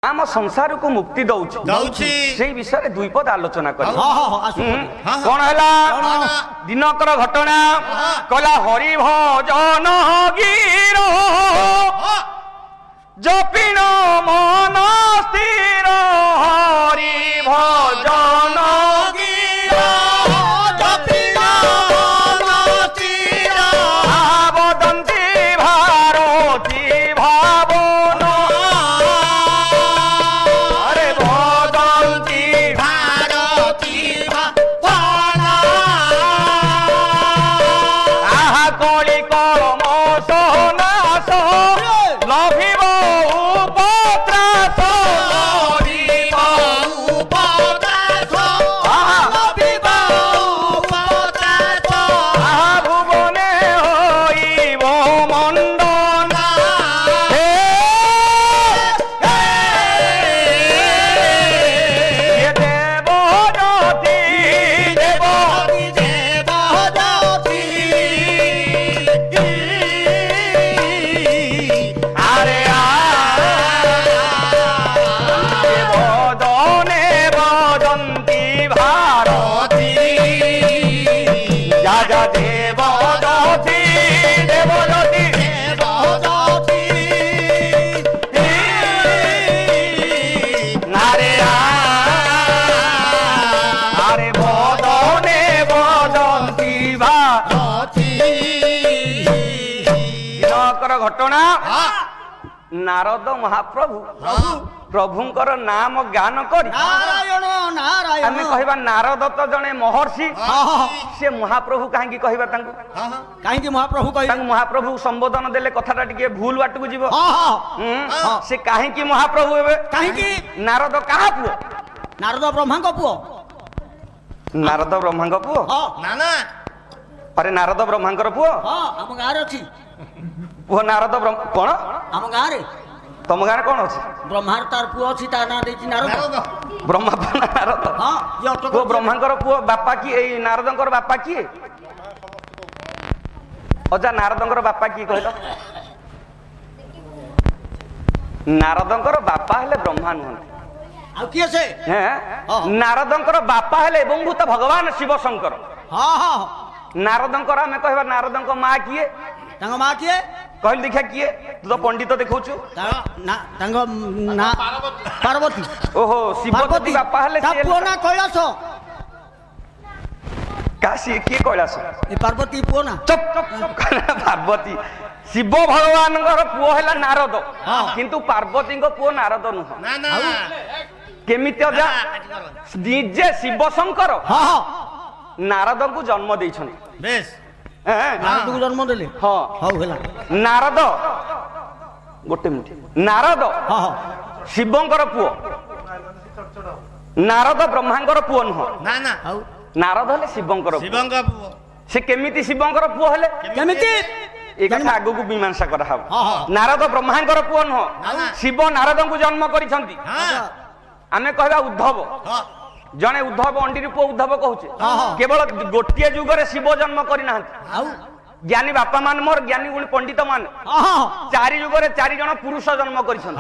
आम संसार को मुक्ति दौची से विषय दुई पद आलोचना कर कौन है दिनकर घटना कहला हरि भजन गिर जपिन मन स्थिर हरि भजन गिर जपिन मन स्थिर आवदंती भारती भावन घटना नारद महाप्रभु प्रभुंकर नाम ज्ञान कर नारद तो जने महर्षि से महाप्रभु कहीं कहबा कहीं महाप्रभु संबोधन देले कथाटा टिके भूल बाटू जीव से कहीं महाप्रभु कहीं नारद कहा पुओ नारद ब्रह्मा को पुओ नारद ब्रह्मा को पुओ ना ना अरे नारद ब्रह्मा पुओ हम गाँव अच्छी पुओ नारद ब्रह्म कौन आम गाँव तुम गाँव कौन अच्छी ब्रह्मार तार पुओ अच्छी ता ना देछि नारद ब्रह्मा नारद पुओ ब्रह्मांकर पुओ बापा किए नारदंकर बापा किए अजा नारदंकर बापा किए कहल नारदंकर बापा हेले ब्रह्मा नुहंती आ किए से नारदंकर बापा हेले एवंभूत भगवान शिव शंकर नारदंकर आमे कहबा नारदंक मां किए तांग मां किए कहल देखा किए तू तो पंडित देखौछु ना तांग ना पार्वती ओहो शिवपति बापा हेले ता पुओ ना कैलाश काशी किए कैलाश ए पार्वती पुओ ना चुप पार्वती शिव भगवान पुओ है नारद किंतु पार्वती पुओ नारद नुह केमिति अजा निजे शिव शंकर नारद को जन्म देइछन बेस नारद को जन्म देले हां हाउ होला नारद गोटे मिनिट नारद शिवंकर पुओ नारद ब्रह्मांकर पुओ नुह ना ना हाउ नारद हले शिवंकर पुओ से केमिति शिवंकर पुओ हले केमिति एक आगु को मीमांसा करा हबो नारद ब्रह्मांकर पुओ नुह शिव नारद को जन्म करिसंती आमे कहबा उद्धव जने उद्धव अंडी पुओ उद्धव कहूचे केवल गोटे जुगरे शिव जन्म करना ज्ञानी बापा मान मोर ज्ञानी गुणी पंडित मान चारि जुगरे चारि जन पुरुष जन्म करिसन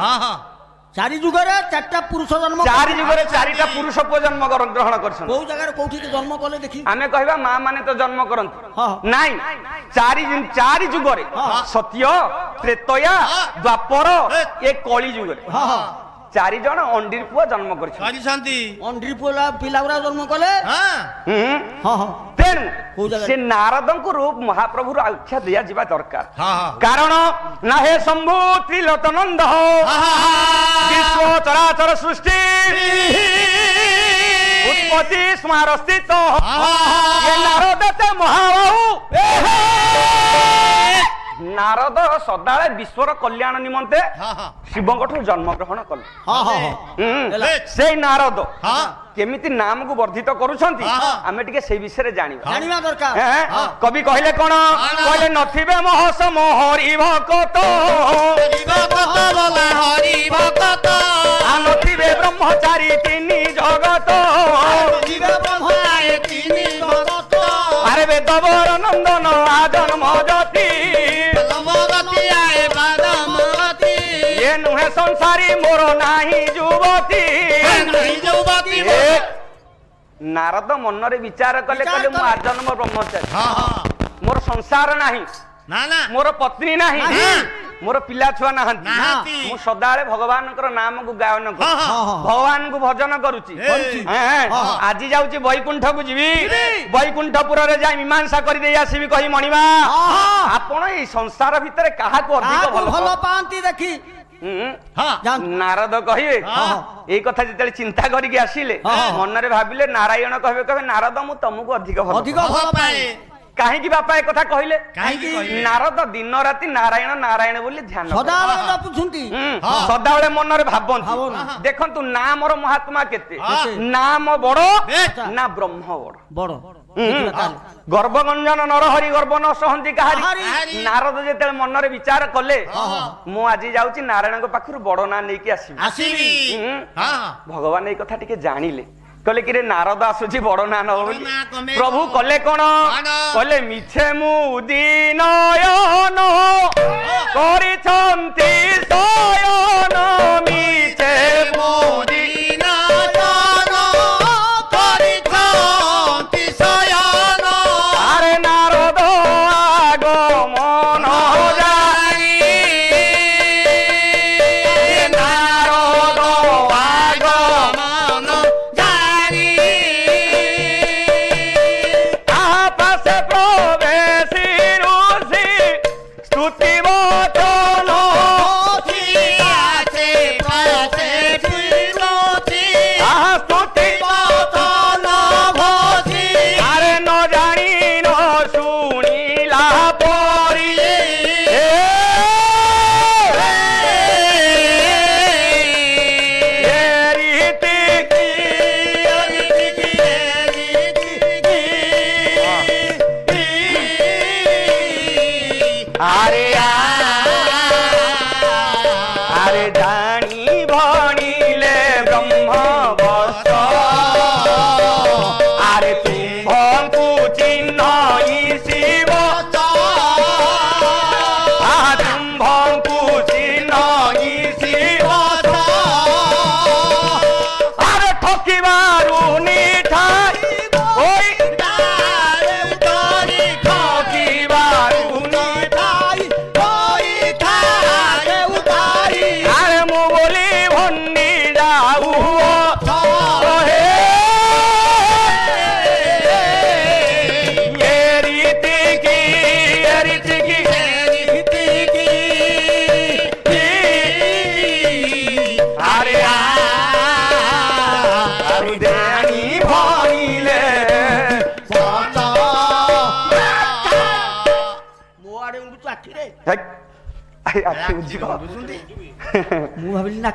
चारि जुगरे चारटा पुरुष जन्म चारि जुगरे चारिटा पुरुष पुओ जन्म ग्रहण करसन कोउ जगह कोठी जन्म कले देखि आमे कहबा मां माने तो जन्म करंत नाही चारि जुगरे सत्य त्रेतया द्वापर ए कली जुगरे चारि जन अंडीर पुओ जन्म करिसंती अंडीर पुओला पिलाउरा जन्म कले तेणु से नारद को रूप महाप्रभु आख्या दिया जीवा दरकार कारण ना हे शंभु त्रिलोचनंद विश्व चराचर सृष्टि उत्पत्ति स्मार स्थित ये नारद ते महाबाहु नारद सदाळे विश्वर कल्याण निमंते शिवंकठू जन्म ग्रहण कले से नारद केमिति नाम को वर्धित करूछंती आमे टिके से विषय जानिबा दरकार कवि कहले कोन कहले नथिबे महस मोहरी भक्त हरि भक्त नथिबे ब्रह्मचारी तिनी जगत अरे वेदवर नंदन आजन मजती ये नुहे ସଂସାରୀ ମୋର ନାହିଁ ଯୁବତୀ ନାରଦ ମନରେ ବିଚାର କଲେ କହିଲେ ମୁଁ ଆଜନ୍ମ ବ୍ରହ୍ମଚାରୀ ମୋର ସଂସାର ନାହିଁ ମୋର ପତ୍ନୀ ନାହିଁ ମୋର ପିଲା ଛୁଆ ନାହାନ୍ତି ମୁଁ ସଦାବେଳେ ଭଗବାନଙ୍କର ନାମକୁ ଗାୟନ କରୁଛି ଭଗବାନଙ୍କୁ ଭଜନ କରୁଛି ଆଜି ଯାଉଛି ବୈକୁଣ୍ଠକୁ ଯିବି ବୈକୁଣ୍ଠପୁରରେ ଯାଇ ମୀମାଂସା କରିଦେଇ ଆସିବି କହି ମଣିମା ଆପଣ ଏଇ ସଂସାର ଭିତରେ କାହାକୁ ଅଧିକ ଭଲ ପାଆନ୍ତି ଦେଖି ନାରଦ କହିବେ ଏଇ କଥା ଯେତେବେଳେ ଚିନ୍ତା କରିକି ଆସିଲେ ମନରେ ଭାବିଲେ ନାରାୟଣ କହିବେ କହିବେ ନାରଦ ମୁଁ ତମକୁ ଅଧିକ ଭଲ ପାଏ କାହିଁକି ବାପା ଏ କଥା କହିଲେ ନାରଦ ଦିନ ରାତି ନାରାୟଣ ନାରାୟଣ ବୋଲି ଧ୍ୟାନ ସଦାବେଳେ ମନରେ ଭାବନ୍ତି ଦେଖନ୍ତୁ ନାମର ମହାତ୍ମା କେତେ ନାମ ବଡ ନା ବ୍ରହ୍ମ ବଡ ଗର୍ଭଗଞ୍ଜନ ନରହରି ଗର୍ବ ନ ସହନ୍ତି କାହାରି ନାରଦ ଯେତେବେଳେ ମନରେ ବିଚାର କଲେ ମୁଁ ଆଜି ଯାଉଛି ନାରାୟଣଙ୍କ ପାଖରୁ ବଡ ନା ନେଇକି ଆସିବି ଭଗବାନ ଏଇ କଥା ଟିକେ ଜାଣିଲେ କହିଲେ କିରେ ନାରଦ ଆସୁଛି ବଡ ନା ନବ ବୋଲି ପ୍ରଭୁ କଲେ କଣ କହିଲେ ମିଛେ ମୁଦିନୟନ କରିଛନ୍ତି ଶୟନ ମିଛେ ମୁଦିନୟନ କରିଛନ୍ତି ଶୟନ ଆରେ ନାରଦ ଆଗମନ ଜାଣି ନାରଦ ଆଗମନ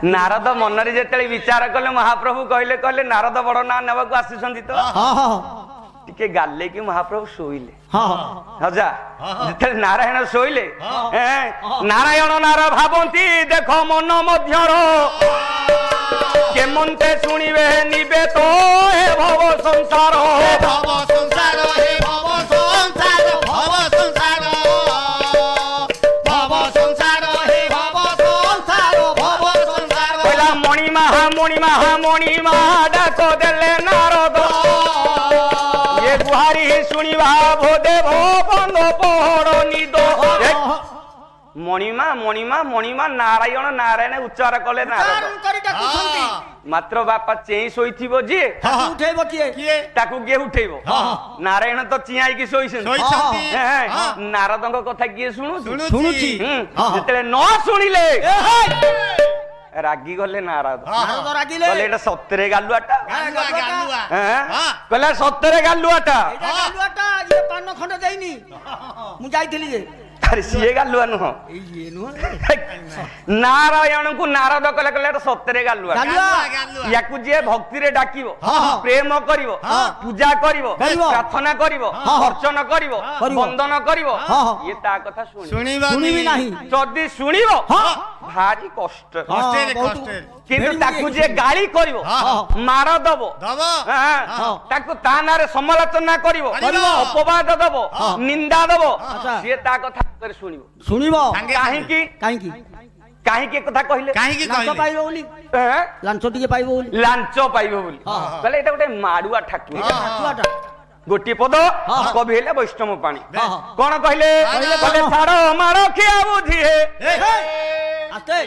ନାରଦ ମନରେ ଯେତେବେଳେ ବିଚାର କଲେ ମହାପ୍ରଭୁ କହିଲେ କହିଲେ ନାରଦ ବଡ ନା ନେବାକୁ ଆସିଛନ୍ତି ତ ଟିକେ ଗାଲେଇକି ମହାପ୍ରଭୁ ଶୋଇଲେ ହଜା ଯେତେବେଳେ ନାରାୟଣ ଶୋଇଲେ ନାରାୟଣ ନାର ଭାବନ୍ତି ଦେଖ ମନ ମଧ୍ୟର କେମନ୍ତେ ଶୁଣିବେ ନିବେ ତ ହେ ଭବ ସଂସାର ମଣିମା ଡାକ ଦେଲେ ନାରଦ ଏ ଗୁହାରି ଶୁଣିବା ଭୋଦେବ ବନ୍ଦ ପହର ନିଦ ମଣିମା ମଣିମା ମଣିମା ନାରାୟଣ ନାରାୟଣ ଉଚ୍ଚାର କଲେ ନାରଦ ମାତ୍ର ବାପା ଚେଇଁ ଶୋଇଥିବ ଯିଏ ତାକୁ କିଏ ଉଠେଇବ ନାରାୟଣ ତ ଚିଆଇକି ଶୋଇଛନ୍ତି ନାରଦଙ୍କ କଥା କିଏ ଶୁଣୁଛି ଯେତେବେଳେ ନ ଶୁଣିଲେ ରାଗି ଗଲେ ନାରଦ କହିଲେ ଏଟା ସତରେ ଗାଲୁଆଟା କହିଲେ ସତରେ ଗାଲୁଆଟା ପାନ ଖଣ୍ଡେ ଦେଇନି ମୁଁ ଯାଇଥିଲି ଯେ ଆରେ ସିଏ ଗାଲୁଆ ନୁହଁ ନାରାୟଣଙ୍କୁ ନାରଦ କଲେ କହିଲେ ଏଟା ସତରେ ଗାଲୁଆ ୟାକୁ ଯିଏ ଭକ୍ତିରେ ଡାକିବ ପ୍ରେମ କରିବ ପୂଜା କରିବ ପ୍ରାର୍ଥନା କରିବ ଅର୍ଚ୍ଚନ କରିବ ବନ୍ଦନ କରିବ ଇଏ ତା କଥା ଶୁଣିବି ନାହିଁ ଯଦି ଶୁଣିବ ଭାରି କଷ୍ଟ କିନ୍ତୁ ତାକୁ ଯିଏ ଗାଳି କରିବ ମାର ଦବ ତାକୁ ତା ନାଁରେ ସମାଲୋଚନା କରିବ ଅପବାଦ ଦବ ନିନ୍ଦା ଦବ ସିଏ ତା କଥା ଶୁଣିବ କାହିଁକି काहे के कथा कहले ଲାଞ୍ଚ ପାଇବ ବୋଲି ଲାଞ୍ଚ ଟିକେ ପାଇବ ବୋଲି लांच पाइबो बोली कहले एटा गोटे माडुआ ठाकुर ଠାକୁରଟା गोटे पद कवि हेले वैष्णव पाणी कौन कहले कहले छाड़ो मारो किया बुद्धि है ଆସ୍ତେ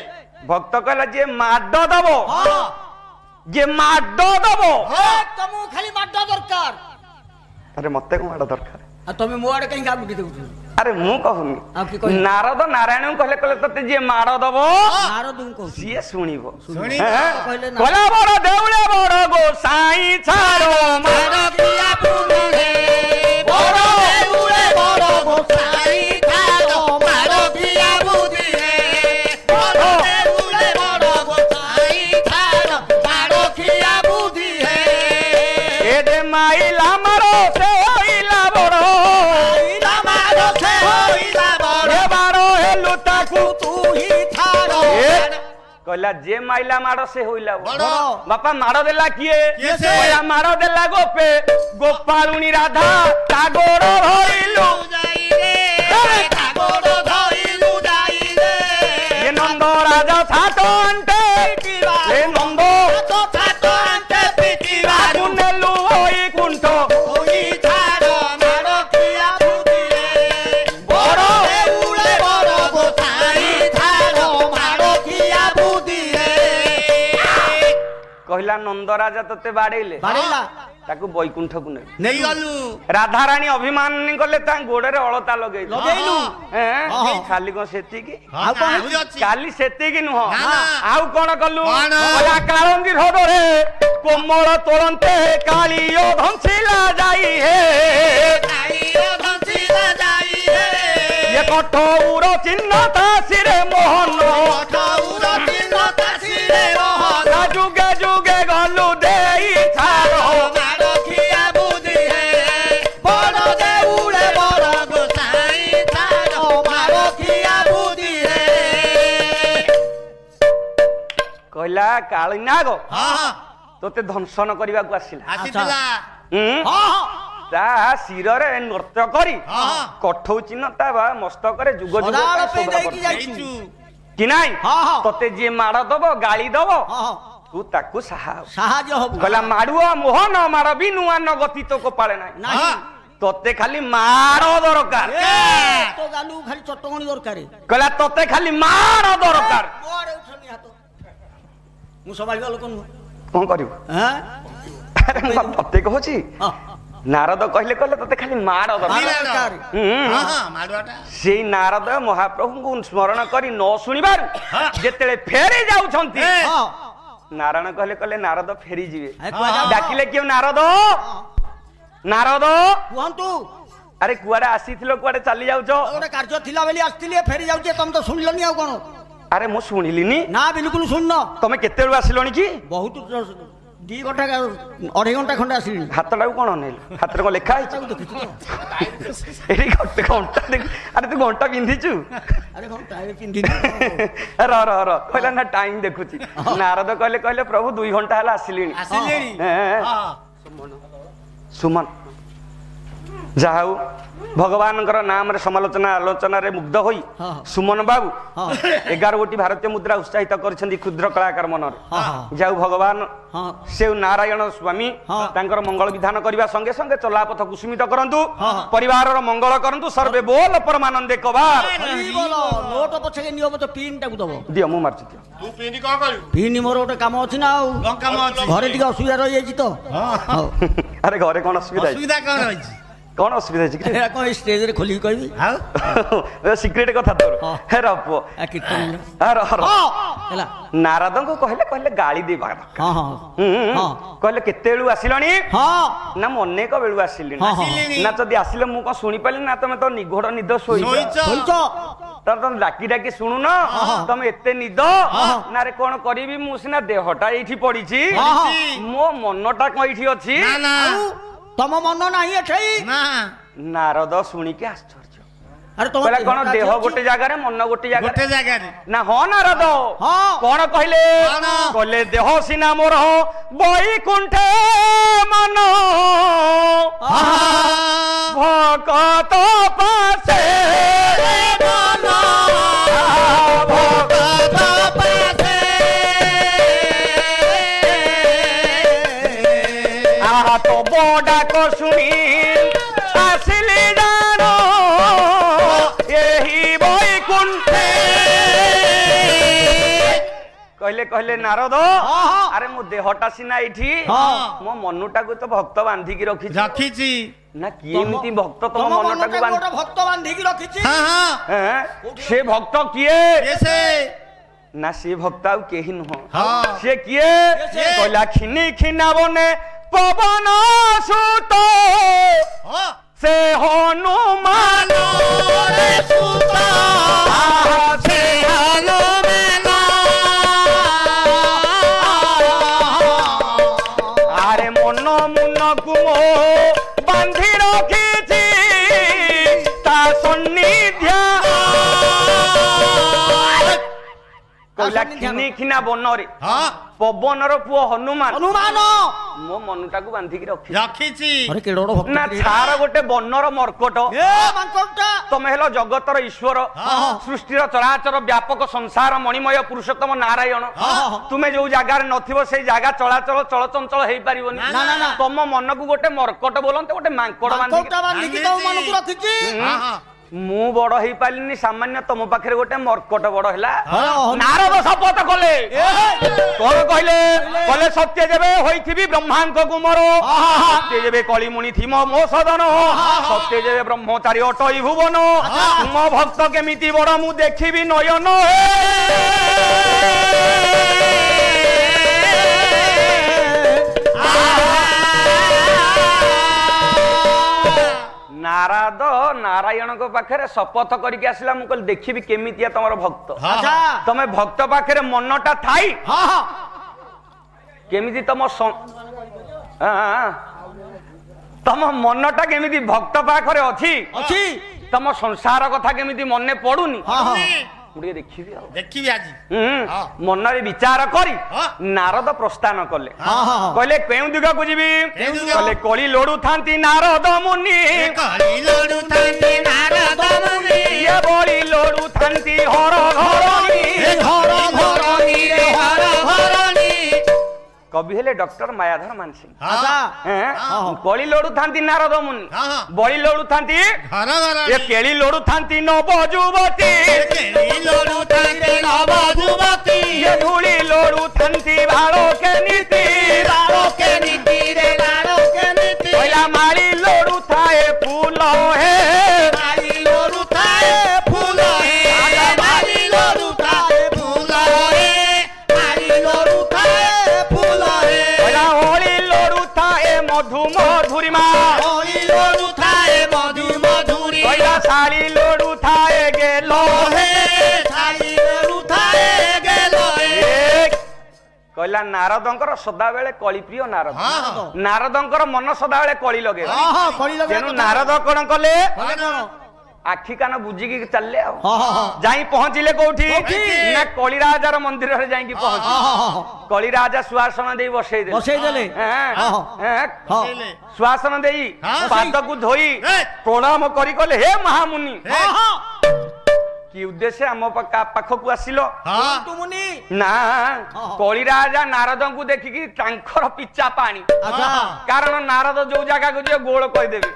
भक्त कहला जे माड दबो जे माड दबो ତମକୁ ଖାଲି ମାଡ ଦରକାର अरे मते को माड दरकार ଆଉ ତମେ ମୋ ଆଡେ କାହିଁ ଗାବୁଟି ଦେଉଛ अरे मु कहूनी ଆଉ କି କହିଲ नारद नारायण कहले कहले तते जे माड दबो ନାରଦଙ୍କୁ କହୁଛି सीए सुनिबो କହିଲେ ନା कहला बड़ देउले बड़ गोसाई छाड़ो माड କିଆ ପୁନେ ବଡ଼ ଦେଉଳେ ବଡ଼ ଗୋସାଇ ଥାର ମାର କିଆ ବୁଦ୍ଧି ହେ ବଡ଼ ଦେଉଳେ ବଡ଼ ଗୋସାଇ ଥାର ମାର କିଆ ବୁଦ୍ଧି ହେ ए दे माइला मारो से होइला बड़ ଇଲା ମାର ସେ ହୋଇଲା ବଡ଼ ए बारो हे लुटाकू ତୁ ହି ଥାର कहला जे माइला मारो से होइला ବଡ଼ बापा मारो देला किए किए से? कहला मारो देला गोपे गोपालुनी राधा टागोर होइलु ଯାଇ ରେ ଠାକୁର ଧଇଲୁ ଯାଇ ରେ ये नंद राजा सात अंटे ए नंद ତ ଛାତ ଆଣ୍ଟେ ପିଟିବାରୁ कुनेलु होई कुंठ ହୋଇ ଥାର ମାର କିଆ ବୁଦ୍ଧି ହେ ବଡ଼ ଦେଉଳେ ବଡ଼ ଗୋସାଇ ଥାର ମାର କିଆ ବୁଦ୍ଧି ହେ कहला नंद राजा तते बाड़ेले ବାଡ଼େଇଲା ताकू बैकुंठ को ने ନେଇ ଗଲୁ राधा रानी अभिमान नहीं कले ता गोड़े रे अलता लगेलु ଲଗେଇଲୁ हैं खाली को सेती की ଆଉ କଣ काली सेती की नुह ना। आउ कोन कलु कौन? कहला काळंगी ढोडरे कोमल तोरंते कालियो धंसिला जाई हे ଖାଇଅ ଧଞ୍ଚିଲା ଯାଇ ରେ ये कठौर चिन्ह तासिरे मोहन କଠଉର ଚିହ୍ନ ତାସିରେ ରହ जुगे जुगे गलु देई छाड़ो ମାର କିଆ ବୁଦ୍ଧି ହେ ବଡ଼ ଦେଉଳେ ବଡ଼ ଗୋସାଇ ଥାର ମାର କିଆ ବୁଦ୍ଧି ହେ कहला काली नाग ହଁ तोते दंशन करबा को आसिला ଆସିଥିଲା हम्म ହଁ ता शिररे नृत्य करी ହଁ कठौ चिन्ह ता मस्तक रे जुग जुग ସଦାବେଳେ ପାଇଁ ପାଇଁ ଶୋଭା ଦେଇକି କରୁଛି। ଯାଇଛୁ कि नाई ହଁ ହଁ तोते जे माड़ दब गाली दब ହଁ तू ताकू साहा ସାହାଯ୍ୟ ହବ कहला माड़ुआ मोहन माड़ भी नुआ न गति तो को पाले नाही ନାହିଁ तोते खाली माड़ दरकार ତ ଗାଲୁ ଖାଲି ଚଟକଣି ଦରକାର कहला तोते खाली माड़ दरकार ମୋ ଆଡେ ଉଠନି ହାତ ମୁଁ ସମ୍ଭାଳିବା ଲୋକ ନୁହଁ कौन करिव ହଁ अरे मैं तोते कहूची ହଁ नारद कहले कहले तोते खाली माड़ ମାର दरकार ଦରକାର ମାଡୁଆଟା सेई नारद महाप्रभु को स्मरण करी न सुनिबार जेतेले फेरी जाउछंती ହଁ नारायण कहले कहले नारद फेरी जीवे ଏ କୁଆଡେ डाकिले क्यों नारद नारद କୁହନ୍ତୁ अरे कुआरे आसीथिलो कुआरे चली जाउछो ଗୋଟେ କାର୍ଯ୍ୟ ଥିଲା ବୋଲି ଆସିଥିଲି ଫେରି ଯାଉଛି ତମେ ତ ଶୁଣିଲନି ଆଉ କଣ अरे मु सुनिलिनी ନା ବିଲକୁଲ ଶୁଣିନ तमे केतेळु आसिलोनी की ବହୁତ 2 ଘଣ୍ଟା 2.5 ଘଣ୍ଟା ଖଣ୍ଡେ ଆସିଲିଣି हातटाକୁ कोन नेल हातरे को लेखा ତାକୁ हिच ଦେଖିଛୁ ତ एरी घंटे घंटा देख अरे तू घंटा पिंधिचु ଆରେ ଘଣ୍ଟା ଏବେ ପିନ୍ଧିନି र कहला ना टाइम देखुची नारद कहले कहले प्रभु 2 घंटा हला आसिलिनी ଆସିଲେଣି सुमन जाऊ भगवान नाम रे समालोचना आलोचना रे मुग्ध होई हाँ। सुमन बाबू हाँ। 11 गोटी भारतीय मुद्रा उत्साहित करछंदी क्षुद्र कलाकार मनर हाँ। जाऊ भगवान हाँ। से नारायण स्वामी हाँ। तांकर मंगल विधान करबा संगे संगे चलापथ कुसुमित करंतु हाँ। परिवार रो मंगल करंतु सर्वे बोल परमानंदे कबार ହରି ବୋଲ ନୋଟ ପଛକେ ନିଅ ପଛ ପିନ୍ ଟାକୁ ଦବ दियो मु मारछि दियो ତୁ ପିନ୍ଧି କଣ କରିବୁ ପିନ୍ ମୋର ଗୋଟେ କାମ ଅଛି ନା ଆଉ କଣ କାମ ଅଛି ଘରେ ଟିକେ ଅସୁବିଧା ରହିଯାଇଛି ତ ହଉ अरे घरे कोन असुविधा है ଅସୁବିଧା କଣ ରହିଛି कोन असुविधा है कि ଏରା କଣ ଏଇ ଷ୍ଟେଜରେ ଖୋଲିକି କହିବି ଆଉ सिक्रेट कथा तोर हाँ। हे रपो ଆ କୀର୍ତ୍ତନ अरे ହେଲା नारद को कहले कहले गाली देबा ହଁ ହଁ हाँ। कहले केतेळु आसिलणी ହଁ ना अनेक बेलु आसिलिनी हाँ, हाँ। ଆସିଲେଣି ना जदि आसिले मु को सुनी पाली ना तमे तो निघोड़ निद सोई ଶୋଇଛ ଶୋଇଛ तम डाकी डाकी सुनु न तमे एते निद ना रे कोन करिवि मु सिना देहटा एठी पडिछि हाँ, हाँ। मो मनटा को एठी अछि ନା ନା ଆଉ ତମ ମନ ନାହିଁ ଏଠି ନା नारद सुनी के आश्चर्य ଆରେ ତମ कहला कोन ଦେହଟା देह ଅଛି? गोटे जागा रे मन गोटे जागा ଗୋଟେ ଜାଗାରେ ना हो नारद हाँ। कौन कहले कौन? कहले देह सिना मोर बैकुंठे मन भकत पासे भकत ମୋ ଡାକ ଶୁଣି ଆସିଲି ଜାଣ ଏହି ବୈକୁଣ୍ଠେ। କହିଲେ ନାରଦ ଆରେ ମୋ ଦେହଟା ସିନା ଏଇଠି ମୋ ମନଟାକୁ ତ ଭକ୍ତ ବାନ୍ଧିକି ରଖିଛି। ନା କିଏ ଏମିତି ଭକ୍ତ ତମ ମନଟାକୁ ଭକ୍ତ ବାନ୍ଧିକି ରଖିଛି? ସେ ଭକ୍ତ କିଏ? ନା ସେ ଭକ୍ତ ଆଉ କେହି ନୁହଁ। ସେ କିଏ? କହିଲା ଖିନି ଖିନା ବନେ ପବନ ସୁତ ସେ ହନୁମାନ ସୁତ। ସେ ଆରେ ମନ ମୁନକୁ ମୋ ବାନ୍ଧି ରଖିଛି ତା ସନ୍ନିଧ୍ୟ। କହିଲା ଖିନି ଖିନା ବନରେ ପବନର ପୁଅ ହନୁମାନ ମୋ ମନଟାକୁ ବାନ୍ଧିକି ରଖିଛି। ନା ଛାର ଗୋଟେ ବନର ମର୍କଟ, ତମେ ହେଲ ଜଗତର ଈଶ୍ୱର, ସୃଷ୍ଟିର ଚରାଚର ବ୍ୟାପକ ସଂସାର ମଣିମୟ ପୁରୁଷୋତ୍ତମ ନାରାୟଣ। ତୁମେ ଯୋଉ ଜାଗାରେ ନଥିବ ସେଇ ଜାଗା ଚଳାଚଳ ଚଳଚଞ୍ଚଳ ହେଇପାରିବନି। ତମ ମନକୁ ଗୋଟେ ମର୍କଟ ବୋଲନ୍ତେ ଗୋଟେ ମାଙ୍କଡ ବାନ୍ଧିକି ରଖିଛି। ମୁଁ ବଡ ହେଇପାରିଲିନି, ସାମାନ୍ୟ ତମ ପାଖରେ ଗୋଟେ ମର୍କଟ ବଡ ହେଲା। ନାରଦ ଶପଥ କଲେ, କଣ କହିଲେ? କହିଲେ ସତ୍ୟ ଯେବେ ହୋଇଥିବି ବ୍ରହ୍ମାଙ୍କ କୁମର, ସତ୍ୟ ଯେବେ କଳିମୁଣି ଥିମ ମୋ ସଦନ, ସତ୍ୟ ଯେବେ ବ୍ରହ୍ମଚାରୀ ଅଟଇ ଭୁବନ, ତୁମ ଭକ୍ତ କେମିତି ବଡ ମୁଁ ଦେଖିବି ନୟନ। ନାରଦ ନାରାୟଣଙ୍କ ପାଖରେ ଶପଥ କରିକି ଆସିଲା। ମୁଁ କହିଲି ଦେଖିବି କେମିତିଆ ତମର ଭକ୍ତ। ତମେ ଭକ୍ତ ପାଖରେ ମନଟା ଥାଇ କେମିତି ତମ ମନଟା କେମିତି ଭକ୍ତ ପାଖରେ ଅଛି, ତମ ସଂସାର କଥା କେମିତି ମନେ ପଡୁନି, ମୁଁ ଟିକେ ଦେଖିବି ଆଜି। ମନରେ ବିଚାର କରି ନାରଦ ପ୍ରସ୍ଥାନ କଲେ। କହିଲେ କେଉଁ ଦିଗକୁ ଯିବି? କହିଲେ କଳି ଲୋଡୁଥାନ୍ତି ନାରଦ ମୁନି, ଇଏ ବଳି ଲୋଡୁଥାନ୍ତି ହର ଘରଣୀ। କବି ହେଲେ ଡକ୍ଟର ମାୟାଧର ମାନସିଂ। କଳି ଲୋଡୁଥାନ୍ତି ନାରଦ ମୁନି, ବଳି ଲୋଡୁଥାନ୍ତି ଏ କେଳି ଲୋଡୁଥାନ୍ତି ନବ ଯୁବତୀ, ଏ ଧୂଳି ଲୋଡୁଥାନ୍ତି ବାଳକେ ନୀତି, କହିଲା ମାଳି ଲୋଡୁଥାଏ ଫୁଲ ହେ, ମଧୁ ମଧୁରିମା, କହିଲା ଶାଳି ଲୋଡୁଥାଏ ଗେଲ ହେ। କହିଲା ନାରଦଙ୍କର ସଦାବେଳେ କଳି ପ୍ରିୟ ନାରଦ, ନାରଦଙ୍କର ମନ ସଦାବେଳେ କଳି ଲଗେଇବ। ତେଣୁ ନାରଦ କଣ କଲେ? ଆଖି କାନ ବୁଝିକି ଚାଲିଲେ। ଆଉ ଯାଇ ପହଞ୍ଚିଲେ କୋଉଠି? ନା କଳିରାଜାର ମନ୍ଦିରରେ ଯାଇକି ପହଞ୍ଚିଲେ। କଳିରାଜା ସୁଆସନ ଦେଇ ବସେଇଦେଲେ। ସୁଆସନ ଦେଇ ପାଦକୁ ଧୋଇ ପ୍ରଣାମ କରି କହିଲେ ହେ ମହାମୁନି, কি উদ্দেশ্যে আম পাখকু আসিল? না কলিরাজা নারদଙ୍କୁ ଦେଖିକି ତାଙ୍କର ପିଚା ପାଣି। କାରଣ ନାରଦ ଯୋଉ ଜାଗାକୁ ଯିବେ ଗୋଳ କହିଦେବେ।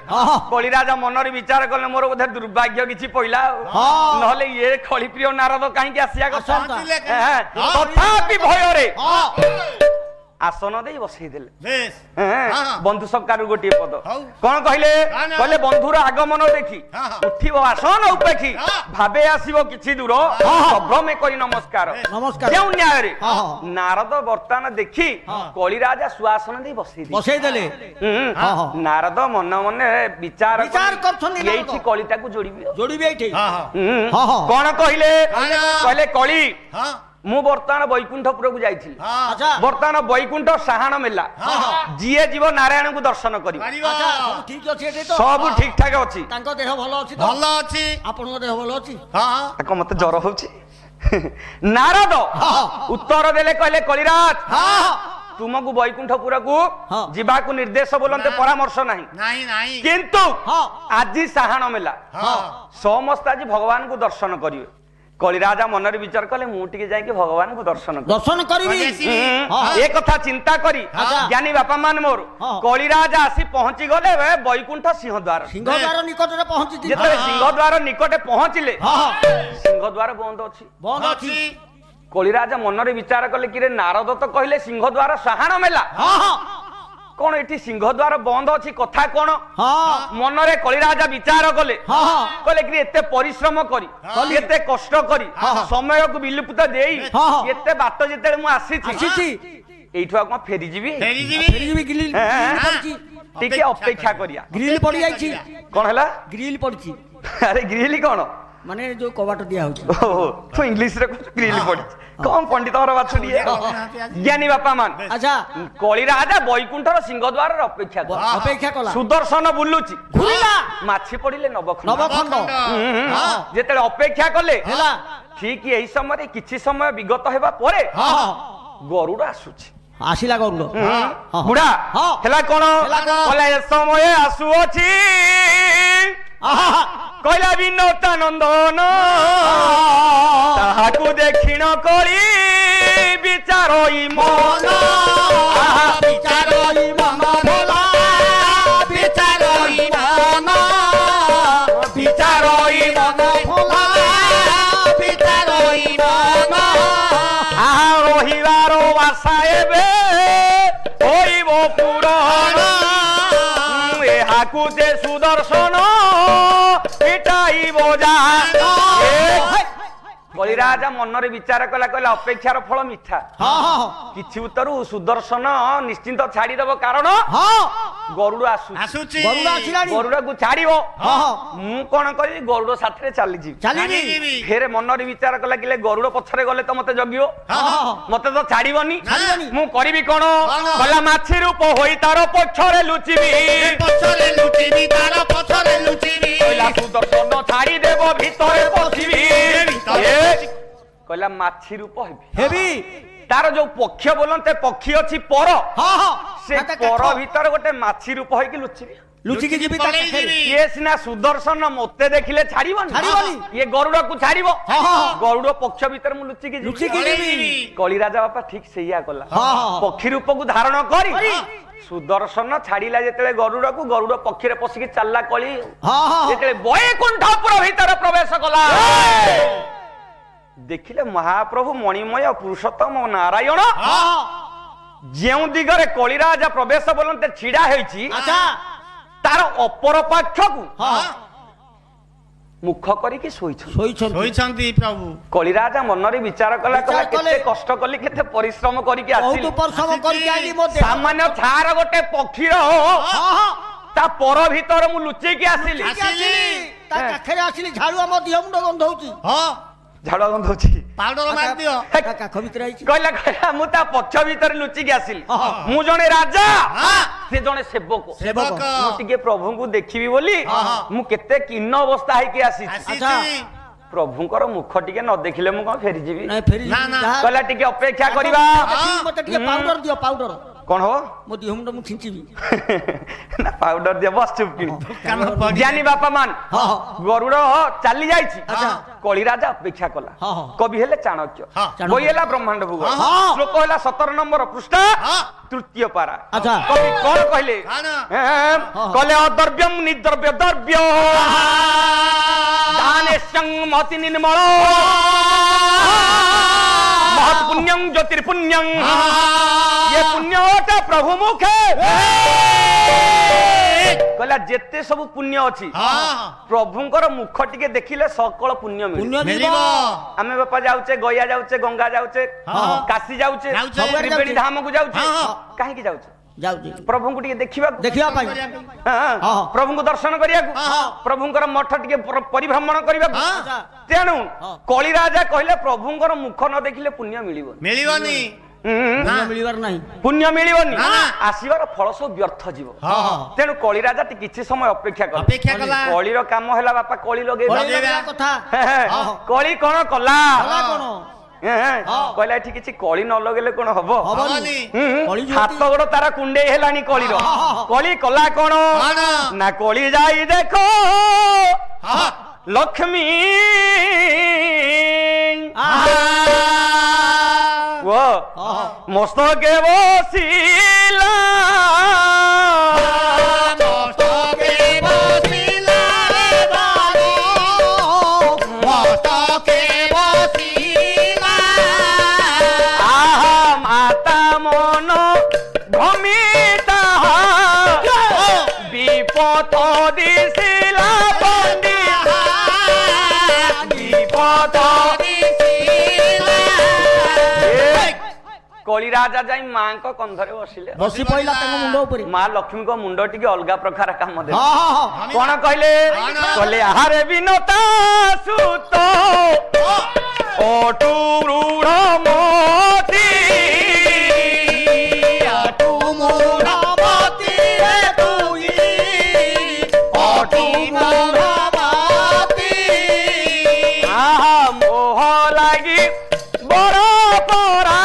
କଳିରାଜା ମନରେ ବିଚାର କଲେ ମୋର ବୋଧେ ଦୁର୍ଭାଗ୍ୟ କିଛି ପଇଲା, ନହେଲେ ଇଏ ଖଳି ପ୍ରିୟ ନାରଦ କାହିଁକି ଆସିବା କଥା। ତଥାପି ଭୟରେ আসন দেই বসাই দেলে। বন্ধু সরকার গোটিয়ে পদ কোন কহিলে? কহিলে বন্ধুর আগমন দেখি উঠিব আসন উপেক্ষি, ভাবে আসিব কিছু দূর, সভ্রমে করি নমস্কার। কেউ ন্যায়রে নারদ বর্তমান দেখি কলিরাজা সুআসন দেই বসাই দেলে। নারদ মনে মনে বিচার এইটি কলিটাকে যোড়িবি এইটি। কোন কহিলে? কহিলে কলি ମୁଁ ବର୍ତ୍ତମାନ ବୈକୁଣ୍ଠପୁରକୁ ଯାଇଥିଲି। ବର୍ତ୍ତମାନ ବୈକୁଣ୍ଠ ସାହାଣ ମେଲା, ଯିଏ ଯିବ ନାରାୟଣଙ୍କୁ ଦର୍ଶନ କରିବ। ସବୁ ଠିକ ଠାକ ଅଛି। ତାଙ୍କ ଦେହ ଭଲ ଅଛି? ଭଲ ଅଛି। ଆପଣଙ୍କ ଦେହ ଭଲ ଅଛି? ମତେ ଜ୍ୱର ହଉଛି। ନାରଦ ଉତ୍ତର ଦେଲେ, କହିଲେ କଳିରାଜ ତୁମକୁ ବୈକୁଣ୍ଠପୁରକୁ ଯିବାକୁ ନିର୍ଦ୍ଦେଶ ବୋଲନ୍ତେ ପରାମର୍ଶ ନାହିଁ, କିନ୍ତୁ ଆଜି ସାହାଣ ମେଲା, ସମସ୍ତେ ଆଜି ଭଗବାନଙ୍କୁ ଦର୍ଶନ କରିବେ। କଳିରାଜା ମନରେ ବିଚାର କଲେ ମୁଁ ଟିକେ ଯାଇକି ଭଗବାନଙ୍କୁ ଦର୍ଶନ କରିବି ଏ କଥା ଚିନ୍ତା କରି ଜ୍ଞାନୀ ବାପା ମାନେ ମୋର କଳିରାଜା ଆସି ପହଞ୍ଚି ଗଲେ ବୈକୁଣ୍ଠ ସିଂହଦ୍ୱାର ନିକଟରେ ପହଞ୍ଚିଛି। ଯେତେବେଳେ ସିଂହଦ୍ୱାର ନିକଟେ ପହଞ୍ଚିଲେ ସିଂହଦ୍ୱାର ବନ୍ଦ ଅଛି। କଳିରାଜା ମନରେ ବିଚାର କଲେ କିରେ ନାରଦ ତ କହିଲେ ସିଂହଦ୍ୱାର ସାହାଣ ମେଲା କଣ ଏଠି ସିଂହଦ୍ୱାର ବନ୍ଦ ଅଛି କଥା କଣ ମନରେ କଳିରାଜା ବିଚାର କଲେ କହିଲେ କି ଏତେ ପରିଶ୍ରମ କରି ଏତେ କଷ୍ଟ କରି ସମୟକୁ ବିଲୁପ୍ତ ଦେଇ ଏତେ ବାଟ ଯେତେବେଳେ ମୁଁ ଆସିଛି এইঠু আর ফেরিযিবি টিকে অপেক্ষা করিয়া গ্রিল পড়ি যাইছি কোন হলা গ্রিল পড়ছি আরে গ্রিল কোন মানে যে কবাট দিয়া হচ্ছে তো ইংলিশ রে গ্রিল পড়ছি কম পণ্ডিত হর বাছুড়ি জ্ঞানী বাপা মান আচ্ছা কলিরাজা বৈকুণ্ঠর সিংহদ্বার অপেক্ষা কলা সুদর্শন বুলুচি ঘুরিলা মাছি পড়িলে নবখণ্ড যেতেলে অপেক্ষা কলে ঠিক এই সময় কিছু সময় বিগত হেবা পরে গরুড় আসুছি আসিলা গরুড় বুড়া হেলা কোন কলে এ সময় আসুছি কইলা বিনোতা নন্দন তাহাকু দেখিন করি বিচারই মন বিচারই মন ভোলা বিচারই মন বিচারই মন ভোলা বিচারই মন রহিবার আশা এবে হইব পুরন এহাকু যে সুদর্শন পিটাইব যা কলিরাজা মନରେ ବିଚାର କଲା କହିଲା ଅପେକ୍ଷାର ଫଳ ମିଠା କିଛି ଉତ୍ତରୁ ସୁଦର୍ଶନ ନିଶ୍ଚିନ୍ତ ଛାଡିଦବ କାରଣ ଗରୁଡ ଆସୁଛି ଗରୁଡକୁ ଛାଡିବ ମୁଁ କଣ କରିବି ଗରୁଡ ସାଥିରେ ଚାଲିଯିବି ଫେରେ ମନରେ ବିଚାର କଲା କିଲେ ଗରୁଡ ପଛରେ ଗଲେ ତ ମତେ ଜଗିବ ମତେ ତ ଛାଡିବନି ମୁଁ କରିବି କଣ କହିଲା ମାଛି ରୂପ ହୋଇ ତାର ପଛରେ ଲୁଚିବି ତାର ପଛରେ ଲୁଚିବି କହିଲା ସୁଦର୍ଶନ ଛାଡିଦେବ ଭିତରେ ପଶିବି କହିଲା ମାଛି ରୂପ ହେବି ତାର ଯୋଉ ପକ୍ଷ ବୋଲନ୍ତେ ପକ୍ଷୀ ଅଛି ପର ସେ ପର ଭିତରେ ଗୋଟେ ମାଛି ରୂପ ହେଇକି ଲୁଚିକି ଯିବି ଇଏ ସିନା ସୁଦର୍ଶନ ମତେ ଦେଖିଲେ ଛାଡିବନି ଇଏ ଗରୁଡକୁ ଛାଡିବ ଗରୁଡ ପକ୍ଷ ଭିତରେ ମୁଁ ଲୁଚିକି ଯିବି କଳିରାଜା ବାପା ଠିକ ସେଇଆ କଲା ପକ୍ଷୀ ରୂପକୁ ଧାରଣ କରି ସୁଦର୍ଶନ ଛାଡିଲା ଯେତେବେଳେ ଗରୁଡକୁ ଗରୁଡ ପକ୍ଷୀରେ ପଶିକି ଚାଲିଲା କଳି ଯେତେବେଳେ ବୈକୁଣ୍ଠପୁର ଭିତରେ ପ୍ରବେଶ କଲା ଦେଖିଲେ ମହାପ୍ରଭୁ ମଣିମୟ ପୁରୁଷୋତ୍ତମ ନାରାୟଣ ଯେଉଁ ଦିଗରେ କଳିରାଜା ପ୍ରବେଶ ବୋଲନ୍ତେ ଛିଡା ହେଇଛି ତାର ଅପର ପାଖକୁ ମୁଖ କରିକି ଶୋଇଛନ୍ତି ପ୍ରଭୁ କଳିରାଜା ମନରେ ବିଚାର କଲା କେତେ କଷ୍ଟ କଲି କେତେ ପରିଶ୍ରମ କରିକି ଆସିଲି ସାମାନ୍ୟ ଛାର ଗୋଟେ ପକ୍ଷୀର ତା ପର ଭିତରେ ମୁଁ ଲୁଚେଇକି ଆସିଲି ତା କାଖରେ ଆସିଲି ଝାଳୁଆ ମୋ ଦେହ ମୁଣ୍ଡ ଗନ୍ଧଉଛି ଝାଡୁଆ ଗନ୍ଧଉଛି ପାଉଡର ମାରିଦିଅ କାଖ ଭିତରେ ହେଇଛି କହିଲା ମୁଁ ତା ପଛ ଭିତରେ ଲୁଚିକି ଆସିଲି ମୁଁ ଜଣେ ରାଜା ସେ ଜଣେ ସେବକ ମୁଁ ଟିକେ ପ୍ରଭୁଙ୍କୁ ଦେଖିବି ବୋଲି ମୁଁ କେତେ କିନ୍ନ ଅବସ୍ଥା ହେଇକି ଆସିଛି ପ୍ରଭୁଙ୍କର ମୁଖ ଟିକେ ନ ଦେଖିଲେ ମୁଁ କଣ ଫେରିଯିବି କହିଲା ଟିକେ ଅପେକ୍ଷା କରିବା ମତେ ଟିକେ ପାଉଡର ଦିଅ ପାଉଡର କଣ ହବ ମୋ ଦେହ ମୁଣ୍ଡ ମୁଁ ଛିଞ୍ଚିବି ନା ପାଉଡର ଦିଅ ବସ ଚୁପ କିଣି ଜ୍ଞାନୀ ବାପା ମାନ ଗରୁଡ ଚାଲି ଯାଇଛି କଳିରାଜା ଅପେକ୍ଷା କଲା କବି ହେଲେ ଚାଣକ୍ୟ ବହି ହେଲା ବ୍ରହ୍ମାଣ୍ଡ ଭୂଗ ଶ୍ଲୋକ ହେଲା 17 নম্বর ପୃଷ୍ଠା ତୃତୀୟ ପାରା କବି କଣ କହିଲେ କହିଲେ ଅଦ୍ରବ୍ୟଂ ନିଦ୍ରବ୍ୟ ଦ୍ରବ୍ୟ ଦାନେଶଂ ମତି ନିର୍ମଳ महत् पुण्यं ज्योतिर्पुण्यं ये पुण्यटा प्रभु मुखे कहला जेते सब पुण्य अछि प्रभुंकर मुख टिके देखिले सकल पुण्य मिलिबो आमे बापा जाउचे गया जाउचे गंगा जाउचे काशी जाउचे त्रिवेणी धाम को जाउचे काहे की जाउचे प्रभु को देखा प्रभु को दर्शन करिया प्रभुंकर मठ टिके परिभ्रमण करिया तेणु कलिराजा कहले प्रभुंकर मुख न देखिले पुण्य मिलिबोनी पुण्य मिलिबोनी आसीबार फल सब व्यर्थ जीव तेणु कलिराजा किछि समय अपेक्षा कला कलिर काम हैला बापा कली लगे कली कोन कला कहला एठी किछि कली न लगेले कोन हबो हाथ गोड़ तारा कुंडे हेलानी कलिर कली कला कोन ना कली जाई देखो लक्ष्मी ଓ ମସ୍ତକେ ବସିଲା कली राजा जाई मां को कंधरे बसिले बसी पइला तंग मुंड ऊपर मां लक्ष्मी को मुंड टिके अलगा प्रकार काम दे कोन कहले कहले आहारे बिनता सुत ओटू रूढ़ मोती आटू मूढ़ मोती रे तुई ओटू मूढ़ मोती आहा मोह लागी बड़ परा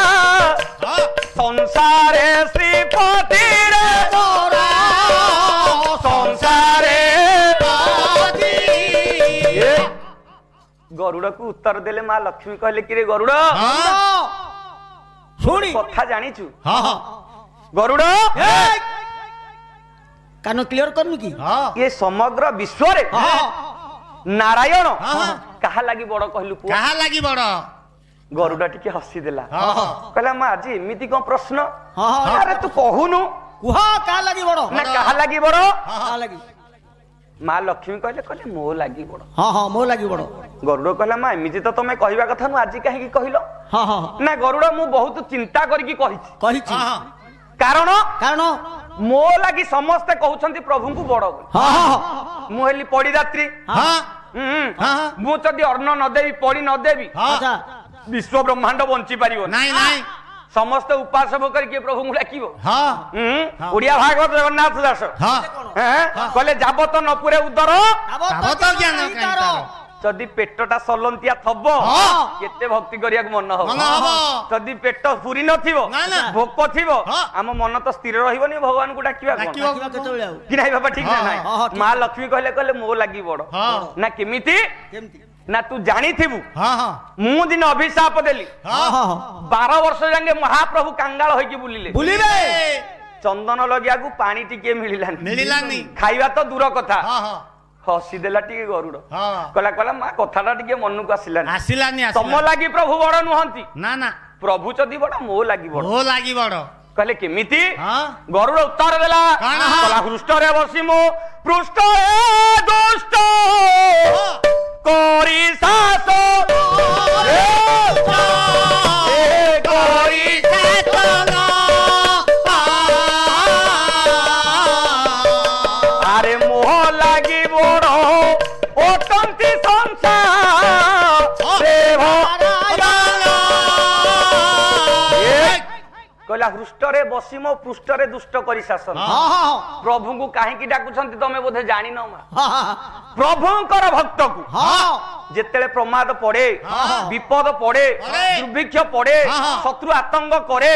संसारे श्रीपति रे तोरा संसारे पति गरुड़ को उत्तर देले मां लक्ष्मी कहले कि रे गरुड़ सुनी कथा जानिछु गरुड़ कान क्लियर करनु की ये समग्र विश्व रे नारायण कहा लागी बड़ कहलु पुआ कहा लागी बड़ गरुड़ा टिके हसी देला कहला मां आज एमिति को प्रश्न अरे तू कहूनु कुहा का लागी बड़ ना कहा लागी बड़ का लागी मां लक्ष्मी कहले कहले मो लागी बड़ मो लागी बड़ गरुड़ कहला मां एमिति तो तमे कहबा कथा नु आज काहे की कहिलो ना गरुड़ा मु बहुत चिंता करके कहिछि कहिछि कारण कारण मो लागी समस्त कहउछंती प्रभु को बड़ मु हेली पड़ी रात्रि मु जदि अन्न न देवी पड़ी न देवी अच्छा विश्व ब्रह्मांड बंची पारिबो नहीं नहीं समस्त उपास करके प्रभु को डाकिबो ओडिया भागवत जगन्नाथ दास कहले जाबत न पुरे उदर जदि पेटटा सलंतिया थबो केते भक्ति करिया मन हो जदि पेट पुरी नथिबो भोक थिबो हम मन तो स्थिर रहिबोनी भगवान को डाकिबा केतबेले आउ कि नाही बाबा ठीक ना नाही मां लक्ष्मी कहले कहले मो लागी बड़ ना केमिति केमती ना तू जानी थिबु मु दिन अभिशाप देली 12 वर्ष जांगे महाप्रभु कांगाल होई की बुलिले बुलिबे चंदन लगिया को पानी टिके मिलिलानी खाइबा तो दूर कथा हसी देला टिके गरुड़ कहला कहला मां कथाटा टिके मन को आसिलानी तम लागी प्रभु बड़ नुहंती ना ना प्रभु जदी बड़ मो लागी बड़ कहले केमिति गरुड़ उत्तर देला कहला हृष्ट रे बसी मो पृष्ठ ए दुष्ट कोरी सासो कोरी अरे मोह लागी बड़ ओटंती संसार कहला हृष्ट रे बसी मो पृष्ठ रे दुष्ट करी शासन प्रभु को कहीं डाकुछंती तमे बोधे जानी न प्रभुंकर भक्त को जेतेले प्रमाद पड़े विपद पड़े दुर्भिक्ष पड़े शत्रु आतंक करे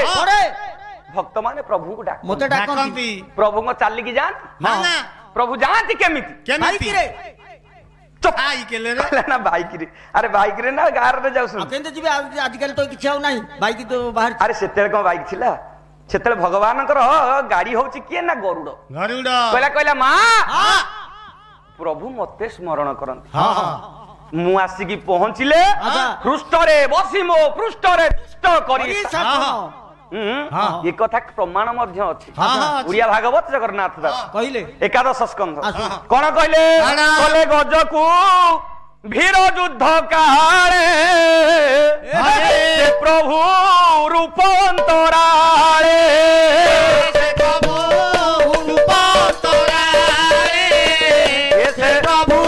भक्त माने प्रभु को डाक मते डाकंती प्रभु को चाली की जान प्रभु जानती केमिति आई के ले रे ना बाइक रे अरे बाइक रे ना गार रे जाउसन केंते जिबे आजकल तो किछ नाही बाइक तो बाहर अरे सेतेले को बाइक थिला सेतेले भगवानकर गाड़ी होची के ना गरुड़ कहला मां प्रभु मते स्मरण करंती मु आसी की पहुंचिले हृष्ट रे बसी मो पृष्ठ रे दुष्ट करी ये कथा प्रमाण मध्य अछि उड़िया भागवत जगन्नाथ दास कहिले एकादश स्कंध कोन कहले कहले गजकू भीर युद्ध काले से प्रभु रूपांतराले से प्रभु रूपांतराले से प्रभु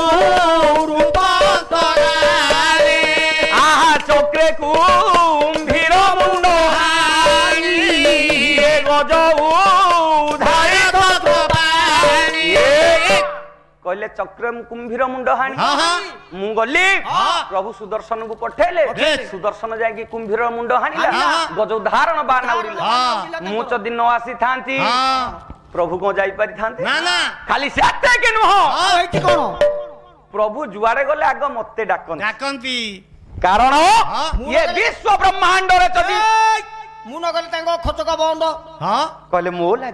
रूपांतराले आहा चक्रे कुंभीर मुंड कहले चक्र कुंभीर मुंड हाणी मु गली प्रभु सुदर्शन को पठेले सुदर्शन जाके कुंभीर मुंड हाणिला गज उदाहरण बाना उड़िला मु जदि न आसी थांती प्रभु को जाई पारि थांती खाली साते के नुह एठी कोन प्रभु जुआरे गले आग मते डाकंती କାରଣ ହଁ। ଇଏ ବିଶ୍ୱ ବ୍ରହ୍ମାଣ୍ଡରେ ଯଦି ମୁଁ ନ ଗଲେ ତାଙ୍କ ଖଚକ ବନ୍ଦ ହଁ କହିଲେ ମୋ ଲାଗି